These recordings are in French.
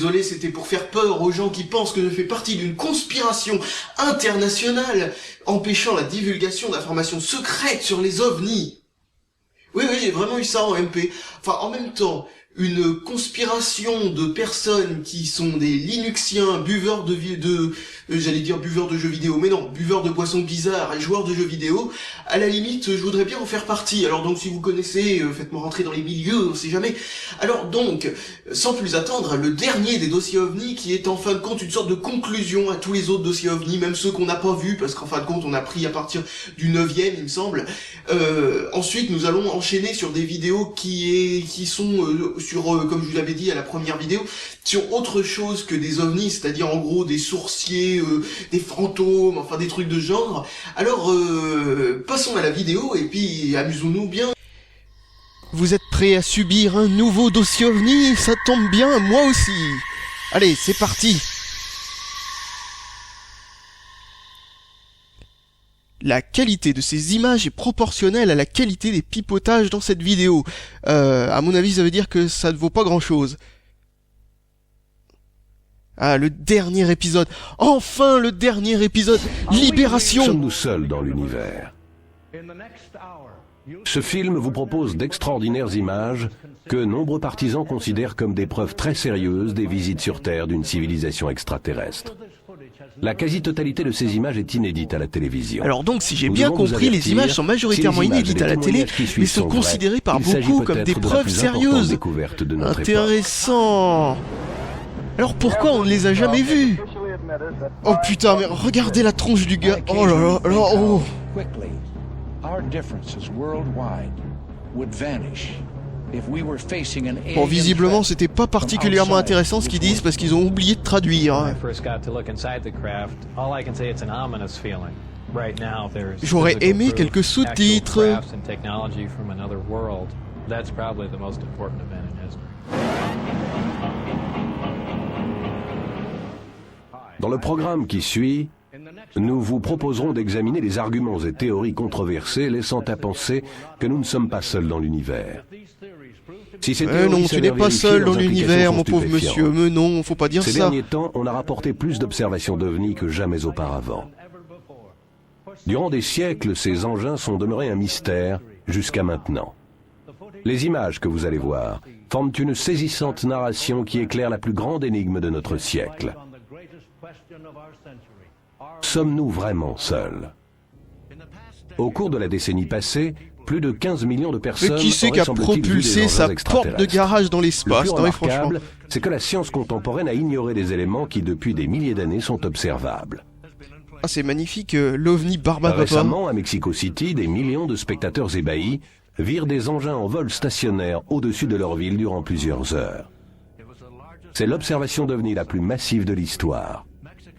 désolé, c'était pour faire peur aux gens qui pensent que je fais partie d'une conspiration internationale empêchant la divulgation d'informations secrètes sur les ovnis. Oui, j'ai vraiment eu ça en MP. Enfin, en même temps, une conspiration de personnes qui sont des Linuxiens, buveurs j'allais dire buveurs de jeux vidéo, mais non, buveurs de boissons bizarres et joueurs de jeux vidéo, à la limite, je voudrais bien en faire partie. Alors donc, si vous connaissez, faites-moi rentrer dans les milieux, on sait jamais. Alors donc, sans plus attendre, le dernier des dossiers OVNI, qui est en fin de compte une sorte de conclusion à tous les autres dossiers OVNI, même ceux qu'on n'a pas vus, parce qu'en fin de compte, on a pris à partir du 9e, il me semble. Ensuite, nous allons enchaîner sur des vidéos qui sont sur, comme je vous l'avais dit à la première vidéo, sur autre chose que des ovnis, c'est-à-dire en gros des sourciers, des fantômes, enfin des trucs de genre. Alors, passons à la vidéo et puis amusons-nous bien. Vous êtes prêts à subir un nouveau dossier OVNI? Ça tombe bien, moi aussi. Allez, c'est parti. La qualité de ces images est proportionnelle à la qualité des pipotages dans cette vidéo. À mon avis, ça veut dire que ça ne vaut pas grand-chose. Ah, le dernier épisode. Enfin, le dernier épisode. Libération. Sommes-nous seuls dans l'univers? Ce film vous propose d'extraordinaires images que nombreux partisans considèrent comme des preuves très sérieuses des visites sur Terre d'une civilisation extraterrestre. La quasi-totalité de ces images est inédite à la télévision. Alors donc, si j'ai bien compris, les images sont majoritairement inédites à la télé, mais sont considérées par beaucoup comme des preuves sérieuses. Intéressant. Alors pourquoi on ne les a jamais vues? Oh putain, mais regardez la tronche du gars. Oh là là, là, oh. Bon, visiblement, c'était pas particulièrement intéressant ce qu'ils disent parce qu'ils ont oublié de traduire. J'aurais aimé quelques sous-titres. Dans le programme qui suit, nous vous proposerons d'examiner les arguments et théories controversées laissant à penser que nous ne sommes pas seuls dans l'univers. Si non, tu n'es pas seul dans l'univers, mon pauvre monsieur, mais non, faut pas dire ça. Ces derniers temps, on a rapporté plus d'observations d'OVNI que jamais auparavant. Durant des siècles, ces engins sont demeurés un mystère jusqu'à maintenant. Les images que vous allez voir forment une saisissante narration qui éclaire la plus grande énigme de notre siècle. Sommes-nous vraiment seuls? Au cours de la décennie passée, plus de 15 millions de personnes. Mais qui c'est qui a propulsé sa porte de garage dans l'espace? Le plus remarquable, c'est que la science contemporaine a ignoré des éléments qui, depuis des milliers d'années, sont observables. Ah, c'est magnifique, l'OVNI Barbapapa. Récemment, à Mexico City, des millions de spectateurs ébahis virent des engins en vol stationnaire au-dessus de leur ville durant plusieurs heures. C'est l'observation d'OVNI la plus massive de l'histoire.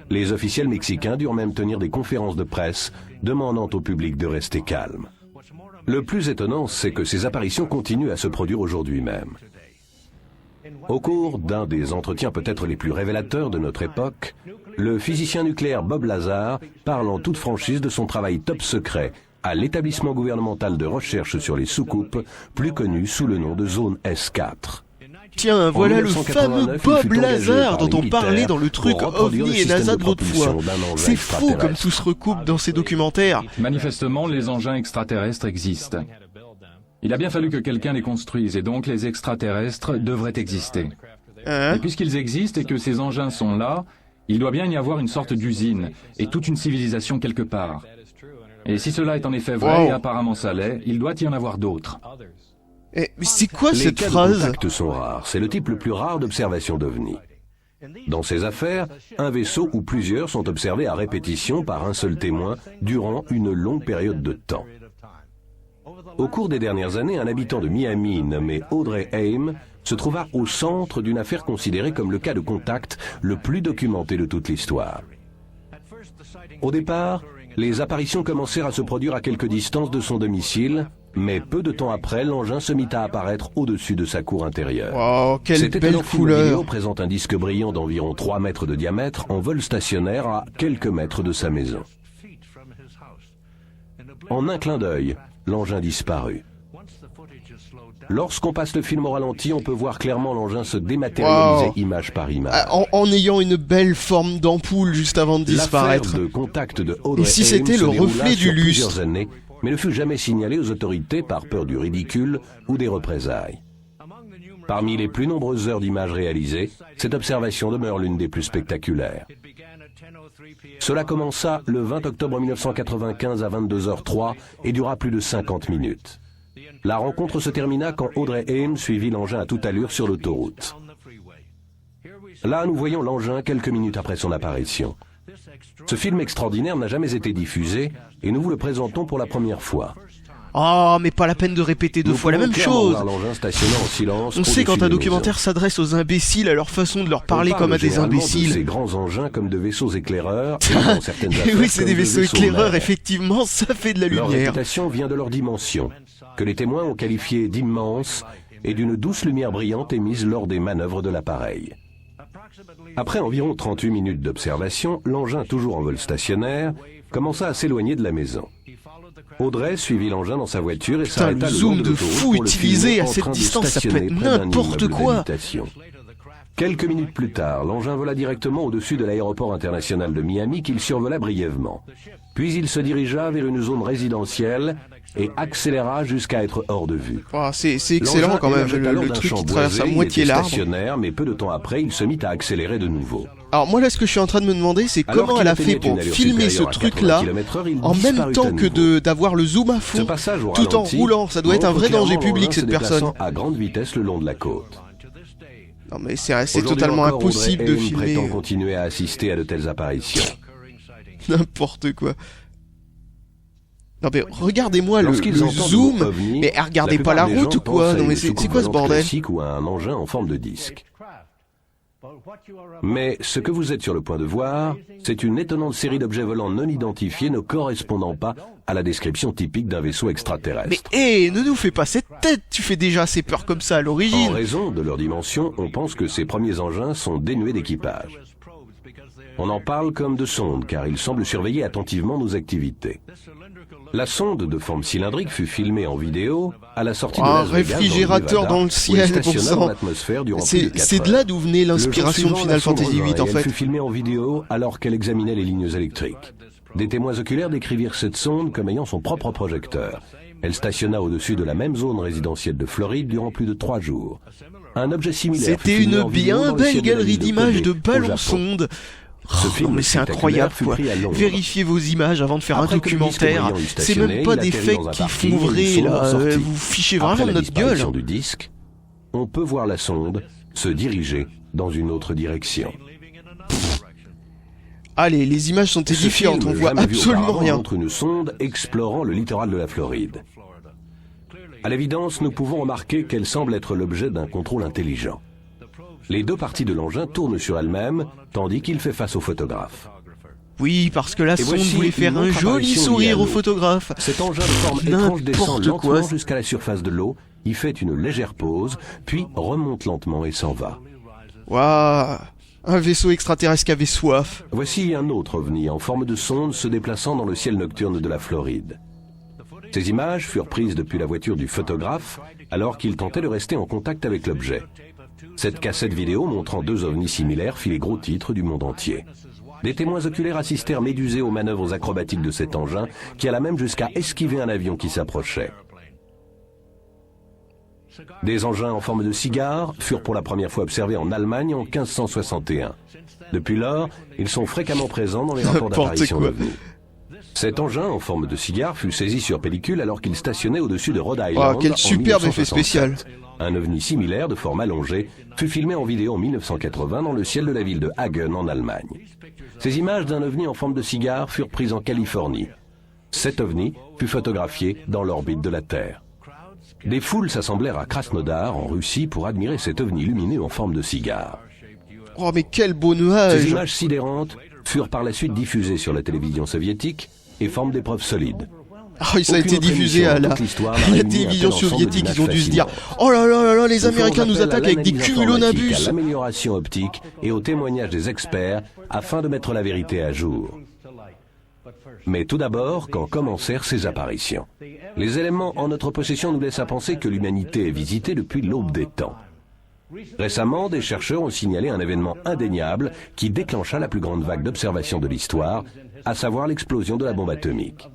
Les officiels mexicains durent même tenir des conférences de presse demandant au public de rester calme. Le plus étonnant, c'est que ces apparitions continuent à se produire aujourd'hui même. Au cours d'un des entretiens peut-être les plus révélateurs de notre époque, le physicien nucléaire Bob Lazar parle en toute franchise de son travail top secret à l'établissement gouvernemental de recherche sur les soucoupes, plus connu sous le nom de Zone S4. Tiens, voilà le fameux Bob Lazar dont on parlait dans le truc OVNI et NASA de l'autre fois. C'est fou comme tout se recoupe dans ces documentaires. Manifestement, les engins extraterrestres existent. Il a bien fallu que quelqu'un les construise, et donc les extraterrestres devraient exister. Et puisqu'ils existent et que ces engins sont là, il doit bien y avoir une sorte d'usine, et toute une civilisation quelque part. Et si cela est en effet vrai, et apparemment ça l'est, il doit y en avoir d'autres. Mais c'est quoi cette phrase? Les cas de contact sont rares, c'est le type le plus rare d'observation d'OVNI. Dans ces affaires, un vaisseau ou plusieurs sont observés à répétition par un seul témoin durant une longue période de temps. Au cours des dernières années, un habitant de Miami nommé Audrey Haim se trouva au centre d'une affaire considérée comme le cas de contact le plus documenté de toute l'histoire. Au départ, les apparitions commencèrent à se produire à quelque distance de son domicile, mais peu de temps après, l'engin se mit à apparaître au-dessus de sa cour intérieure. Oh, quelle belle couleur! Vidéo présente un disque brillant d'environ 3 mètres de diamètre en vol stationnaire à quelques mètres de sa maison. En un clin d'œil, l'engin disparut. Lorsqu'on passe le film au ralenti, on peut voir clairement l'engin se dématérialiser image par image. En ayant une belle forme d'ampoule juste avant de disparaître. L'affaire de contact de Audrey Et si c'était Ames le se déroula reflet du sur lustre plusieurs années, mais ne fut jamais signalé aux autorités par peur du ridicule ou des représailles. Parmi les plus nombreuses heures d'images réalisées, cette observation demeure l'une des plus spectaculaires. Cela commença le 20 octobre 1995 à 22h03 et dura plus de 50 minutes. La rencontre se termina quand Audrey Ames suivit l'engin à toute allure sur l'autoroute. Là, nous voyons l'engin quelques minutes après son apparition. Ce film extraordinaire n'a jamais été diffusé et nous vous le présentons pour la première fois. Oh, mais pas la peine de répéter deux fois la même chose. L'engin stationnant en silence. On sait quand un documentaire s'adresse aux imbéciles à leur façon de leur parler comme à des imbéciles. De ces grands engins comme de vaisseaux éclaireurs. Oui, c'est des vaisseaux éclaireurs, effectivement, ça fait de la lumière. Leur réputation vient de leur dimension, que les témoins ont qualifiée d'immense et d'une douce lumière brillante émise lors des manœuvres de l'appareil. Après environ 38 minutes d'observation, l'engin, toujours en vol stationnaire, commença à s'éloigner de la maison. Audrey suivit l'engin dans sa voiture et s'arrêta le zoom de fou utilisé à cette distance, ça peut être n'importe quoi. Quelques minutes plus tard, l'engin vola directement au-dessus de l'aéroport international de Miami qu'il survola brièvement. Puis il se dirigea vers une zone résidentielle et accéléra jusqu'à être hors de vue. Oh, c'est excellent quand même, le truc qui traverse à moitié l'arbre. Stationnaire, mais peu de temps après, il se mit à accélérer de nouveau. Alors moi là, ce que je suis en train de me demander, c'est comment elle a fait pour filmer ce truc-là en même temps que d'avoir le zoom à fond, tout en roulant. Ça doit être un vrai danger public, cette personne. À grande vitesse le long de la côte. Non mais c'est totalement impossible de filmer. Prétend continuer à assister à de telles apparitions. N'importe quoi. Non mais regardez-moi le zoom, OVNI, mais regardez pas la route ou quoi. Non mais c'est quoi ce bordel? Ou à un engin en forme de disque. Mais ce que vous êtes sur le point de voir, c'est une étonnante série d'objets volants non identifiés ne correspondant pas à la description typique d'un vaisseau extraterrestre. Mais ne nous fais pas cette tête, tu fais déjà assez peur comme ça à l'origine. En raison de leur dimension, on pense que ces premiers engins sont dénués d'équipage. On en parle comme de sondes, car ils semblent surveiller attentivement nos activités. La sonde de forme cylindrique fut filmée en vidéo à la sortie de Las Vegas, réfrigérateur dans le ciel, bon sang. C'est de là d'où venait l'inspiration de Final Fantasy VIII, en fait. Elle fut filmée en vidéo alors qu'elle examinait les lignes électriques. Des témoins oculaires décrivirent cette sonde comme ayant son propre projecteur. Elle stationna au-dessus de la même zone résidentielle de Floride durant plus de 3 jours. Un objet similaire. C'était une bien belle galerie d'images de ballons sondes. Non mais c'est incroyable quoi. Vérifiez vos images avant de faire un documentaire. C'est même pas des fakes qui font vrai là. Vous fichez vraiment de notre gueule. Du disque, on peut voir la sonde se diriger dans une autre direction. Allez, les images sont édifiantes, on voit absolument rien. Montre une sonde explorant le littoral de la Floride. À l'évidence, nous pouvons remarquer qu'elle semble être l'objet d'un contrôle intelligent. Les deux parties de l'engin tournent sur elles-mêmes, tandis qu'il fait face au photographe. Oui, parce que la sonde voulait faire un joli sourire au photographe. Cet engin de forme étrange descend lentement jusqu'à la surface de l'eau, y fait une légère pause, puis remonte lentement et s'en va. Waouh, un vaisseau extraterrestre qui avait soif. Voici un autre ovni en forme de sonde se déplaçant dans le ciel nocturne de la Floride. Ces images furent prises depuis la voiture du photographe, alors qu'il tentait de rester en contact avec l'objet. Cette cassette vidéo montrant 2 ovnis similaires fit les gros titres du monde entier. Des témoins oculaires assistèrent médusés aux manœuvres acrobatiques de cet engin, qui alla même jusqu'à esquiver un avion qui s'approchait. Des engins en forme de cigare furent pour la première fois observés en Allemagne en 1561. Depuis lors, ils sont fréquemment présents dans les rapports d'apparition d'ovnis. Cet engin en forme de cigare fut saisi sur pellicule alors qu'il stationnait au-dessus de Rhode Island. Oh, quel superbe effet spécial! Un ovni similaire de forme allongée fut filmé en vidéo en 1980 dans le ciel de la ville de Hagen en Allemagne. Ces images d'un ovni en forme de cigare furent prises en Californie. Cet ovni fut photographié dans l'orbite de la Terre. Des foules s'assemblèrent à Krasnodar en Russie pour admirer cet ovni lumineux en forme de cigare. Oh mais quel beau nuage! Ces images sidérantes furent par la suite diffusées sur la télévision soviétique et forment des preuves solides. Ah, ça a été diffusé à la télévision soviétique, ils ont dû se dire « Oh là là là là, les Américains nous attaquent avec des cumulonimbus !» à l'amélioration optique et au témoignage des experts afin de mettre la vérité à jour. Mais tout d'abord, quand commencèrent ces apparitions. Les éléments en notre possession nous laissent à penser que l'humanité est visitée depuis l'aube des temps. Récemment, des chercheurs ont signalé un événement indéniable qui déclencha la plus grande vague d'observation de l'histoire, à savoir l'explosion de la bombe atomique.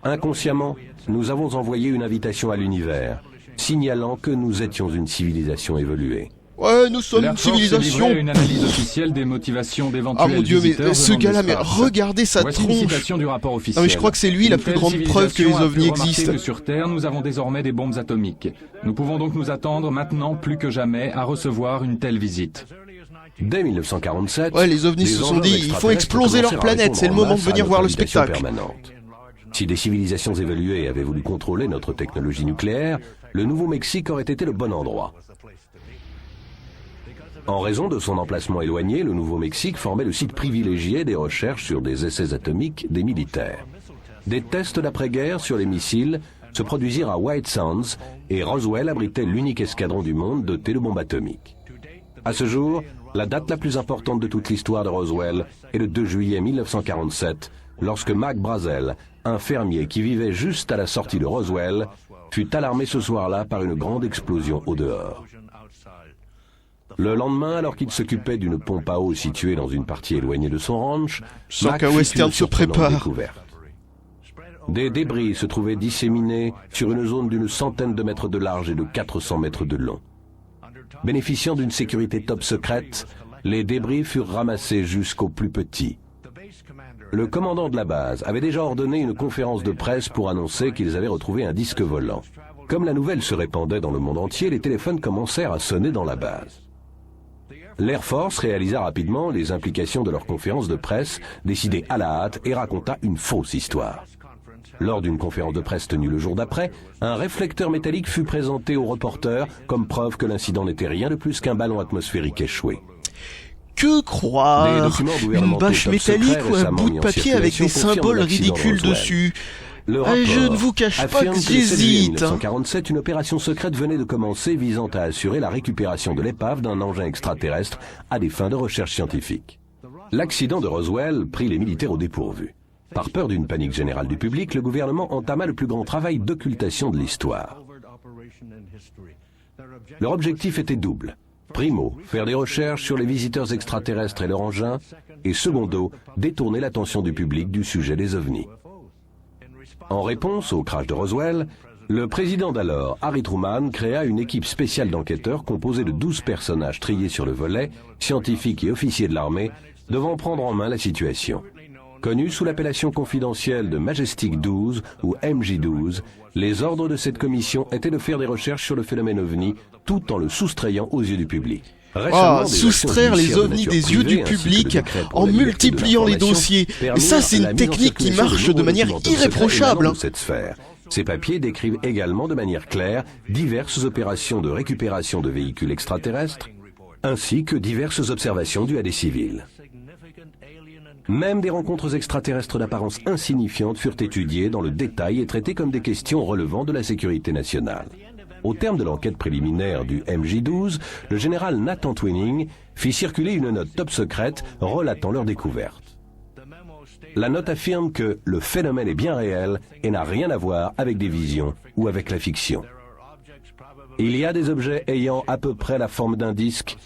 Inconsciemment, nous avons envoyé une invitation à l'univers, signalant que nous étions une civilisation évoluée. Ouais, nous sommes une civilisation. Une analyse officielle des motivations d'éventuels Ah mon Dieu, mais ce gars-là, mais regardez sa tronche. Du rapport officiel. Non mais je crois que c'est lui la plus grande preuve que les ovnis existent. Que sur Terre, nous avons désormais des bombes atomiques. Nous pouvons donc nous attendre maintenant plus que jamais à recevoir une telle visite. Dès 1947, ouais, les ovnis se sont dit, il faut exploser leur planète, c'est le moment de venir voir le spectacle. Permanente. Si des civilisations évoluées avaient voulu contrôler notre technologie nucléaire, le Nouveau-Mexique aurait été le bon endroit. En raison de son emplacement éloigné, le Nouveau-Mexique formait le site privilégié des recherches sur des essais atomiques des militaires. Des tests d'après-guerre sur les missiles se produisirent à White Sands et Roswell abritait l'unique escadron du monde doté de bombes atomiques. À ce jour, la date la plus importante de toute l'histoire de Roswell est le 2 juillet 1947, lorsque Mac Brazel, un fermier qui vivait juste à la sortie de Roswell, fut alarmé ce soir-là par une grande explosion au dehors. Le lendemain, alors qu'il s'occupait d'une pompe à eau située dans une partie éloignée de son ranch, sans qu'un western se prépare. Des débris se trouvaient disséminés sur une zone d'une centaine de mètres de large et de 400 mètres de long. Bénéficiant d'une sécurité top secrète, les débris furent ramassés jusqu'au plus petit. Le commandant de la base avait déjà ordonné une conférence de presse pour annoncer qu'ils avaient retrouvé un disque volant. Comme la nouvelle se répandait dans le monde entier, les téléphones commencèrent à sonner dans la base. L'Air Force réalisa rapidement les implications de leur conférence de presse, décidée à la hâte, et raconta une fausse histoire. Lors d'une conférence de presse tenue le jour d'après, un réflecteur métallique fut présenté aux reporters comme preuve que l'incident n'était rien de plus qu'un ballon atmosphérique échoué. Que croire? Une bâche métallique ou un bout de papier avec des symboles ridicules dessus? Je ne vous cache pas que j'hésite. En 1947, une opération secrète venait de commencer visant à assurer la récupération de l'épave d'un engin extraterrestre à des fins de recherche scientifique. L'accident de Roswell prit les militaires au dépourvu. Par peur d'une panique générale du public, le gouvernement entama le plus grand travail d'occultation de l'histoire. Leur objectif était double. Primo, faire des recherches sur les visiteurs extraterrestres et leur engin, et secondo, détourner l'attention du public du sujet des ovnis. En réponse au crash de Roswell, le président d'alors, Harry Truman, créa une équipe spéciale d'enquêteurs composée de 12 personnages triés sur le volet, scientifiques et officiers de l'armée, devant prendre en main la situation. Connus sous l'appellation confidentielle de Majestic 12 ou MJ12, les ordres de cette commission étaient de faire des recherches sur le phénomène ovni tout en le soustrayant aux yeux du public. Soustraire les ovnis des yeux du public en multipliant les dossiers. Et ça, c'est une technique qui marche de manière irréprochable. Ces papiers décrivent également de manière claire diverses opérations de récupération de véhicules extraterrestres, ainsi que diverses observations dues à des civils. Même des rencontres extraterrestres d'apparence insignifiante furent étudiées dans le détail et traitées comme des questions relevant de la sécurité nationale. Au terme de l'enquête préliminaire du MJ12, le général Nathan Twining fit circuler une note top secrète relatant leur découverte. La note affirme que le phénomène est bien réel et n'a rien à voir avec des visions ou avec la fiction. Il y a des objets ayant à peu près la forme d'un disque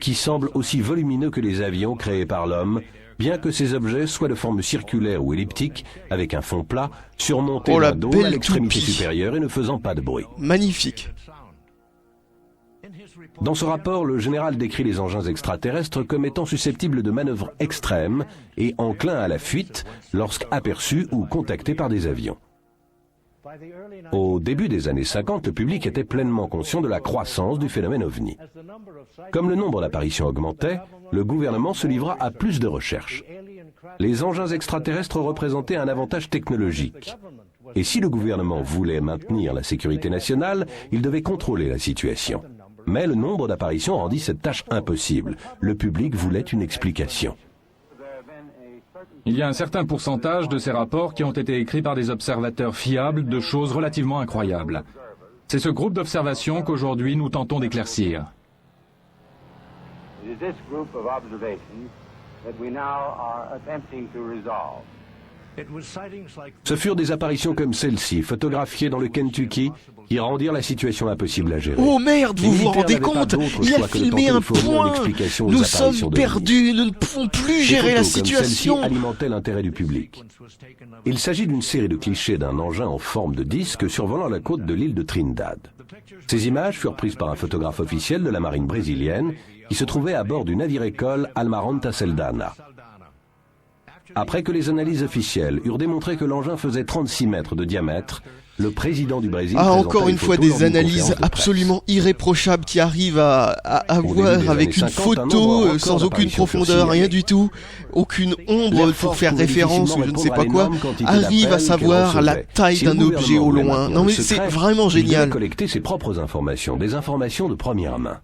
qui semblent aussi volumineux que les avions créés par l'homme, bien que ces objets soient de forme circulaire ou elliptique, avec un fond plat, surmonté d'un dôme à l'extrémité supérieure et ne faisant pas de bruit. Magnifique. Dans ce rapport, le général décrit les engins extraterrestres comme étant susceptibles de manœuvres extrêmes et enclins à la fuite lorsqu'aperçus ou contactés par des avions. Au début des années 50, le public était pleinement conscient de la croissance du phénomène ovni. Comme le nombre d'apparitions augmentait, le gouvernement se livra à plus de recherches. Les engins extraterrestres représentaient un avantage technologique. Et si le gouvernement voulait maintenir la sécurité nationale, il devait contrôler la situation. Mais le nombre d'apparitions rendit cette tâche impossible. Le public voulait une explication. Il y a un certain pourcentage de ces rapports qui ont été écrits par des observateurs fiables de choses relativement incroyables. C'est ce groupe d'observation qu'aujourd'hui nous tentons d'éclaircir. Ce furent des apparitions comme celle-ci, photographiées dans le Kentucky, qui rendirent la situation impossible à gérer. Oh merde, vous vous rendez compte? Il a filmé un point. Nous sommes perdus, nous ne pouvons plus gérer la situation. Alimentait l'intérêt du public. Il s'agit d'une série de clichés d'un engin en forme de disque survolant la côte de l'île de Trinidad. Ces images furent prises par un photographe officiel de la marine brésilienne qui se trouvait à bord du navire-école Almirante Saldanha. Après que les analyses officielles eurent démontré que l'engin faisait 36 mètres de diamètre, le président du Brésil encore une fois des analyses absolument irréprochables qui arrivent à voir avec une photo sans aucune profondeur, rien du tout, aucune ombre pour faire référence ou je ne sais pas quoi, arrive à savoir la taille d'un objet au loin. Non mais c'est vraiment génial. Il collecter ses propres informations, des informations de première main.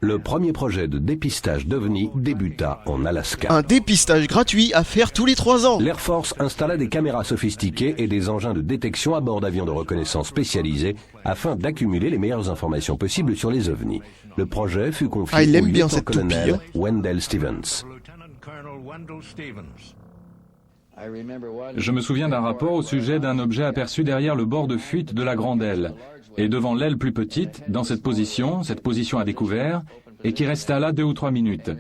Le premier projet de dépistage d'OVNI débuta en Alaska. Un dépistage gratuit à faire tous les 3 ans. L'Air Force installa des caméras sophistiquées et des engins de détection à bord d'avions de reconnaissance spécialisés afin d'accumuler les meilleures informations possibles sur les OVNI. Le projet fut confié au lieutenant-colonel Wendell Stevens. Je me souviens d'un rapport au sujet d'un objet aperçu derrière le bord de fuite de la grande aile. Et devant l'aile plus petite, dans cette position à découvert, et qui resta là 2 ou 3 minutes.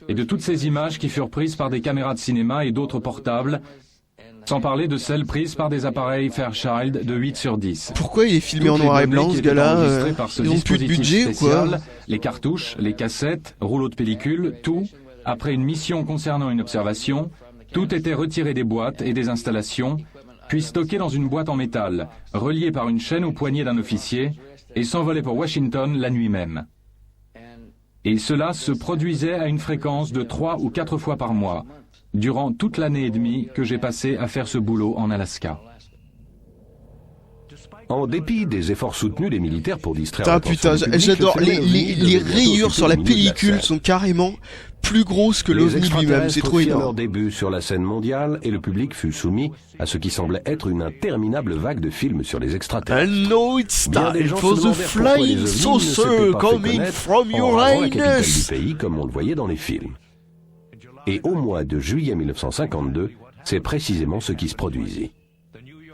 Et de toutes ces images qui furent prises par des caméras de cinéma et d'autres portables, sans parler de celles prises par des appareils Fairchild de 8/10. Pourquoi il est filmé en noir et blanc, ce gars-là? Ils n'ont plus de budget ou quoi? Les cartouches, les cassettes, rouleaux de pellicule, tout, après une mission concernant une observation, tout était retiré des boîtes et des installations, puis stocké dans une boîte en métal, reliée par une chaîne au poignet d'un officier, et s'envolait pour Washington la nuit même. Et cela se produisait à une fréquence de 3 ou 4 fois par mois, durant toute l'année et demie que j'ai passé à faire ce boulot en Alaska. En dépit des efforts soutenus des militaires pour distraire putain, j'adore. Les rayures sur la pellicule sont carrément plus grosses que l'OVNI lui-même, c'est trop énorme. Leur début sur la scène mondiale et le public fut soumis à ce qui semblait être une interminable vague de films sur les extraterrestres. And now it's time for the flying saucer coming from Uranus. Du pays comme on le voyait dans les films. Et au mois de juillet 1952, c'est précisément ce qui se produisit.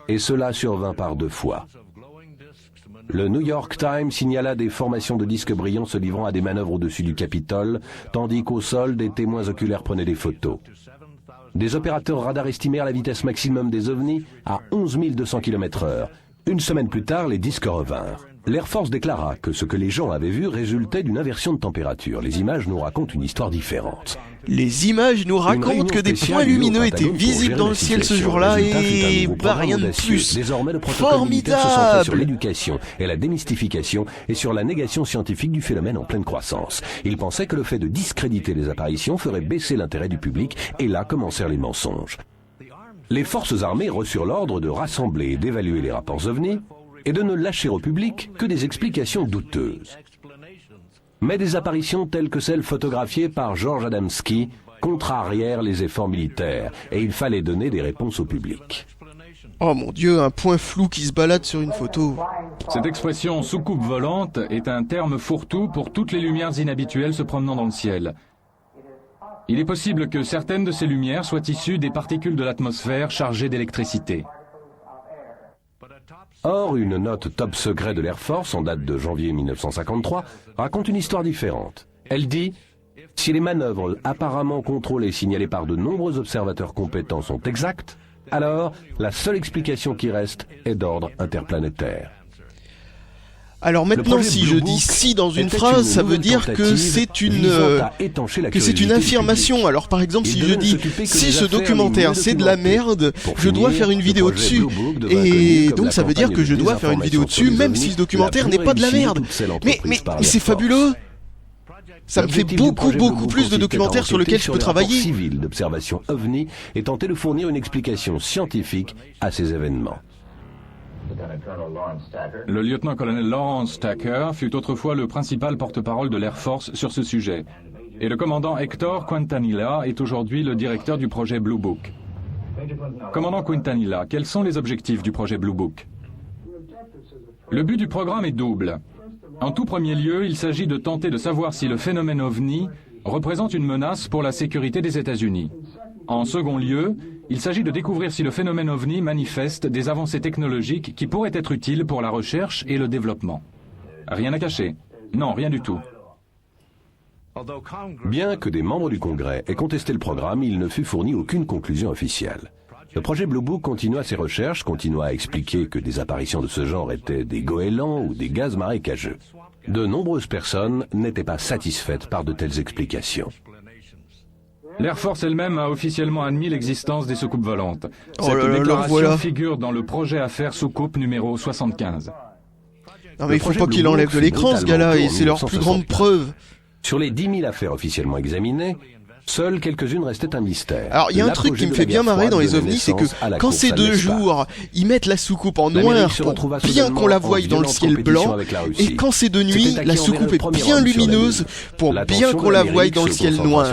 Et cela survint par 2 fois. Le New York Times signala des formations de disques brillants se livrant à des manœuvres au-dessus du Capitole, tandis qu'au sol, des témoins oculaires prenaient des photos. Des opérateurs radars estimèrent la vitesse maximum des ovnis à 11 200 km/h. Une semaine plus tard, les disques revinrent. L'Air Force déclara que ce que les gens avaient vu résultait d'une inversion de température. Les images nous racontent une histoire différente. Les images nous racontent que des points lumineux étaient visibles dans le ciel ce jour-là et rien de plus. Désormais, le protocole militaire se centrait sur l'éducation et la démystification et sur la négation scientifique du phénomène en pleine croissance. Ils pensaient que le fait de discréditer les apparitions ferait baisser l'intérêt du public et là commencèrent les mensonges. Les forces armées reçurent l'ordre de rassembler et d'évaluer les rapports OVNI et de ne lâcher au public que des explications douteuses. Mais des apparitions telles que celles photographiées par George Adamski contrarièrent les efforts militaires et il fallait donner des réponses au public. Oh mon Dieu, un point flou qui se balade sur une photo. Cette expression soucoupe volante est un terme fourre-tout pour toutes les lumières inhabituelles se promenant dans le ciel. Il est possible que certaines de ces lumières soient issues des particules de l'atmosphère chargées d'électricité. Or, une note top secret de l'Air Force, en date de janvier 1953, raconte une histoire différente. Elle dit « Si les manœuvres apparemment contrôlées signalées par de nombreux observateurs compétents sont exactes, alors la seule explication qui reste est d'ordre interplanétaire. » Alors maintenant, si je dis « si » dans une phrase, ça veut dire que c'est une affirmation. Alors par exemple, si je dis « si ce documentaire c'est de la merde, je dois faire une vidéo dessus ». Et donc ça veut dire que je dois faire une vidéo dessus, même si ce documentaire n'est pas de la merde. Mais c'est fabuleux. Ça me fait beaucoup plus de documentaires sur lesquels je peux travailler. Civil d'observation OVNI et tenter de fournir une explication scientifique à ces événements. Le lieutenant-colonel Lawrence Tucker fut autrefois le principal porte-parole de l'Air Force sur ce sujet. Et le commandant Hector Quintanilla est aujourd'hui le directeur du projet Blue Book. Commandant Quintanilla, quels sont les objectifs du projet Blue Book? Le but du programme est double. En tout premier lieu, il s'agit de tenter de savoir si le phénomène OVNI représente une menace pour la sécurité des États-Unis. En second lieu, il s'agit de découvrir si le phénomène OVNI manifeste des avancées technologiques qui pourraient être utiles pour la recherche et le développement. Rien à cacher. Non, rien du tout. Bien que des membres du Congrès aient contesté le programme, il ne fut fourni aucune conclusion officielle. Le projet Blue Book continua ses recherches, continua à expliquer que des apparitions de ce genre étaient des goélands ou des gaz marécageux. De nombreuses personnes n'étaient pas satisfaites par de telles explications. L'Air Force elle-même a officiellement admis l'existence des soucoupes volantes. Cette là là, déclaration voilà. figure dans le projet affaires soucoupe numéro 75. Non mais il faut pas qu'il enlève de l'écran ce gars-là, et c'est leur plus grande preuve. Sur les 10 000 affaires officiellement examinées, seules quelques-unes restaient un mystère. Alors il y a un truc qui me fait bien marrer dans les ovnis, c'est que quand ces 2 jours, ils mettent la soucoupe en noir pour bien qu'on la voie dans le ciel blanc, et quand c'est de nuit, la soucoupe est bien lumineuse pour bien qu'on la voie dans le ciel noir.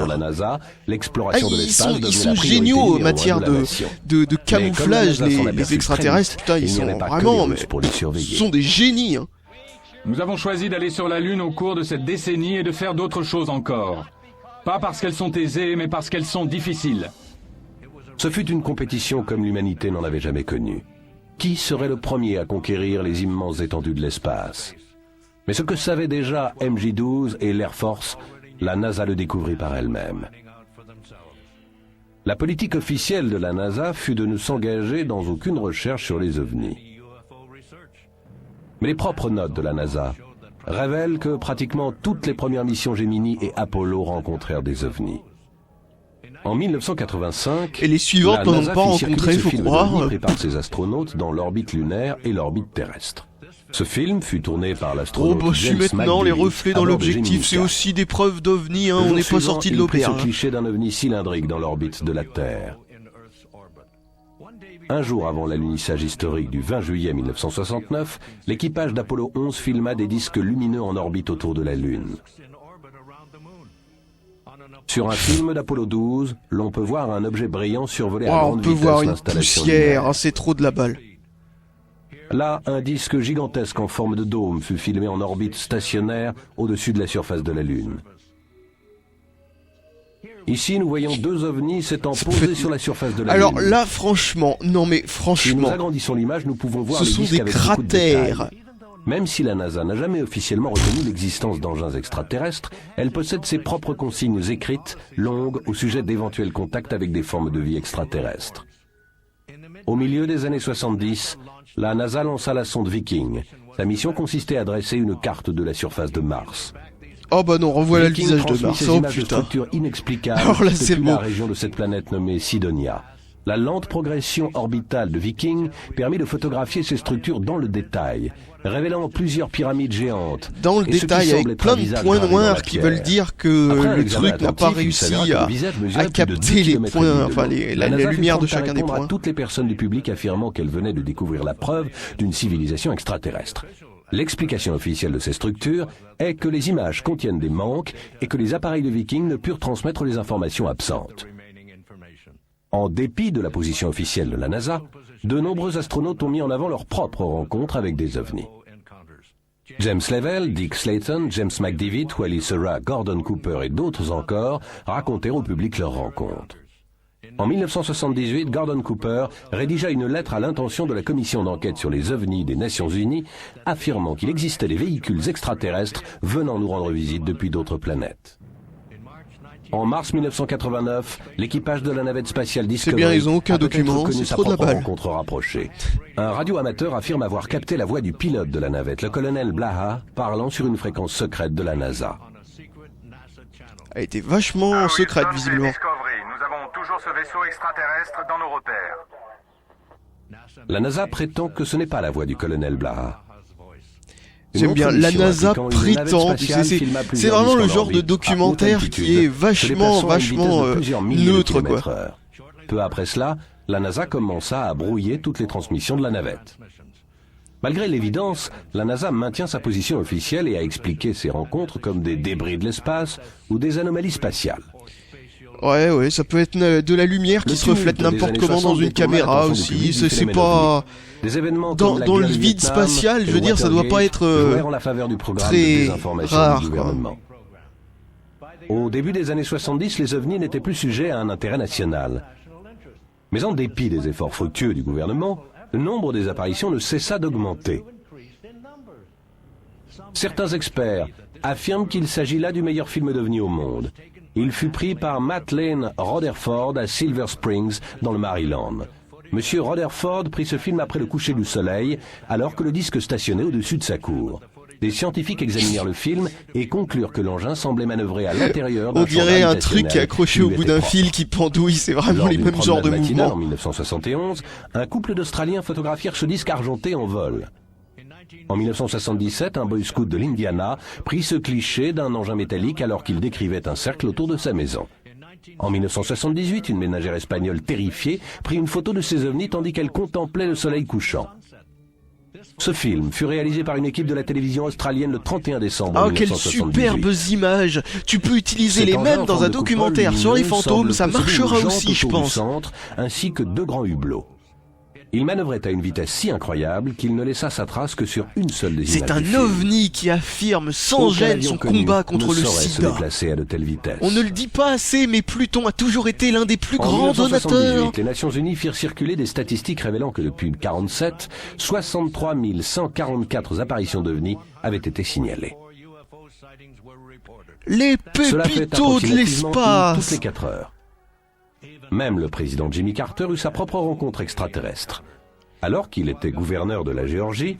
Ils sont géniaux en matière de camouflage, les extraterrestres, putain, ils sont vraiment, mais ils sont des génies, hein. Nous avons choisi d'aller sur la Lune au cours de cette décennie et de faire d'autres choses encore. Pas parce qu'elles sont aisées, mais parce qu'elles sont difficiles. Ce fut une compétition comme l'humanité n'en avait jamais connue. Qui serait le premier à conquérir les immenses étendues de l'espace? Mais ce que savaient déjà MJ-12 et l'Air Force, la NASA le découvrit par elle-même. La politique officielle de la NASA fut de ne s'engager dans aucune recherche sur les ovnis. Mais les propres notes de la NASA révèlent que pratiquement toutes les premières missions Gemini et Apollo rencontrèrent des ovnis. En 1985, et les suivantes n'en ont pas rencontré, faut croire. Prépare ses astronautes dans l'orbite lunaire et l'orbite terrestre. Ce film fut tourné par l'astronaute James maintenant McDivitt les reflets dans l'objectif, c'est aussi des preuves d'ovnis, hein, on n'est pas sorti de l'opéra. Ce cliché d'un ovni cylindrique dans l'orbite de la Terre. Un jour avant l'alunissage historique du 20 juillet 1969, l'équipage d'Apollo 11 filma des disques lumineux en orbite autour de la Lune. Sur un film d'Apollo 12, l'on peut voir un objet brillant survoler à grande vitesse l'installation. On peut voir une poussière, hein, c'est trop de la balle. Là, un disque gigantesque en forme de dôme fut filmé en orbite stationnaire au-dessus de la surface de la Lune. Ici, nous voyons 2 ovnis s'étant posés sur la surface de la Lune. Alors là, franchement, non mais franchement... Si nous agrandissons l'image, nous pouvons voir ce sont des cratères. Même si la NASA n'a jamais officiellement reconnu l'existence d'engins extraterrestres, elle possède ses propres consignes écrites, longues, au sujet d'éventuels contacts avec des formes de vie extraterrestres. Au milieu des années 70, la NASA lança la sonde Viking. Sa mission consistait à dresser une carte de la surface de Mars. Oh bah non, revoilà le visage de Mars, oh putain. De structure inexplicable alors là, c'est depuis la région de cette planète nommée Sidonia. La lente progression orbitale de Viking permit de photographier ces structures dans le détail, révélant plusieurs pyramides géantes. Dans le détail, avec plein de points noirs qui veulent dire que le truc n'a pas réussi à capter les points, enfin la lumière de chacun des points. À toutes les personnes du public affirmant qu'elles venaient de découvrir la preuve d'une civilisation extraterrestre. L'explication officielle de ces structures est que les images contiennent des manques et que les appareils de Viking ne purent transmettre les informations absentes. En dépit de la position officielle de la NASA, de nombreux astronautes ont mis en avant leur propre rencontre avec des ovnis. James Lovell, Dick Slayton, James McDivitt, Wally Schirra, Gordon Cooper et d'autres encore racontèrent au public leur rencontre. En 1978, Gordon Cooper rédigea une lettre à l'intention de la commission d'enquête sur les ovnis des Nations Unies, affirmant qu'il existait des véhicules extraterrestres venant nous rendre visite depuis d'autres planètes. En mars 1989, l'équipage de la navette spatiale Discovery c'est bien, ils ont aucun document, c'est trop de la balle. Rencontre rapprochée. Un radioamateur affirme avoir capté la voix du pilote de la navette, le colonel Blaha, parlant sur une fréquence secrète de la NASA. Elle était vachement secrète, visiblement. Nous avons toujours ce vaisseau extraterrestre dans nos repères. La NASA prétend que ce n'est pas la voix du colonel Blaha. J'aime bien, la NASA prétend, c'est vraiment le genre de documentaire qui est vachement neutre, quoi. Peu après cela, la NASA commença à brouiller toutes les transmissions de la navette. Malgré l'évidence, la NASA maintient sa position officielle et a expliqué ces rencontres comme des débris de l'espace ou des anomalies spatiales. Ouais, ça peut être de la lumière qui se reflète n'importe comment dans une caméra aussi, c'est pas... Dans le vide spatial, je veux dire, ça doit pas être très rare, quoi. Au début des années 70, les ovnis n'étaient plus sujets à un intérêt national. Mais en dépit des efforts fructueux du gouvernement, le nombre des apparitions ne cessa d'augmenter. Certains experts affirment qu'il s'agit là du meilleur film d'ovnis au monde. Il fut pris par Matt Lane Rutherford à Silver Springs, dans le Maryland. Monsieur Rutherford prit ce film après le coucher du soleil, alors que le disque stationnait au-dessus de sa cour. Des scientifiques examinèrent le film et conclurent que l'engin semblait manœuvrer à l'intérieur d'un champ gravitationnel. On dirait un truc accroché au bout d'un fil qui pendouille, c'est vraiment les mêmes genres de mouvements. En 1971, un couple d'Australiens photographièrent ce disque argenté en vol. En 1977, un boy scout de l'Indiana prit ce cliché d'un engin métallique alors qu'il décrivait un cercle autour de sa maison. En 1978, une ménagère espagnole terrifiée prit une photo de ces ovnis tandis qu'elle contemplait le soleil couchant. Ce film fut réalisé par une équipe de la télévision australienne le 31 décembre 1978. Quelles superbes images! Tu peux utiliser les mêmes dans un documentaire sur les fantômes, ça marchera aussi, je pense. Ainsi que 2 grands hublots. Il manœuvrait à une vitesse si incroyable qu'il ne laissa sa trace que sur une seule des images. C'est un ovni qui affirme sans gêne son combat contre le sida. À de telles vitesses. On ne le dit pas assez, mais Pluton a toujours été l'un des plus grands donateurs. Les Nations Unies firent circuler des statistiques révélant que depuis 1947, 63 144 apparitions d'ovnis avaient été signalées. Les pépitos de l'espace. Toutes les 4 heures. Même le président Jimmy Carter eut sa propre rencontre extraterrestre. Alors qu'il était gouverneur de la Géorgie,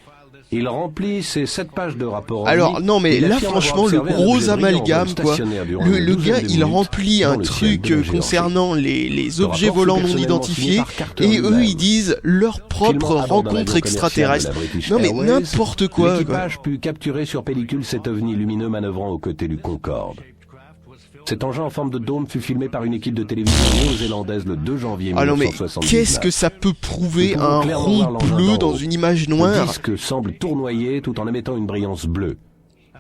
il remplit ses 7 pages de rapport. Alors non mais là franchement le gros amalgame quoi. Le gars il remplit un truc concernant les objets volants non identifiés et eux ils disent leur propre rencontre extraterrestre. Non mais n'importe quoi. L'équipage put capturer sur pellicule cet ovni lumineux manœuvrant aux côtés du Concorde. Cet engin en forme de dôme fut filmé par une équipe de télévision néo-zélandaise le 2 janvier 1979. Mais qu'est-ce que ça peut prouver un rond bleu dans une image noire? Le disque semble tournoyer tout en émettant une brillance bleue.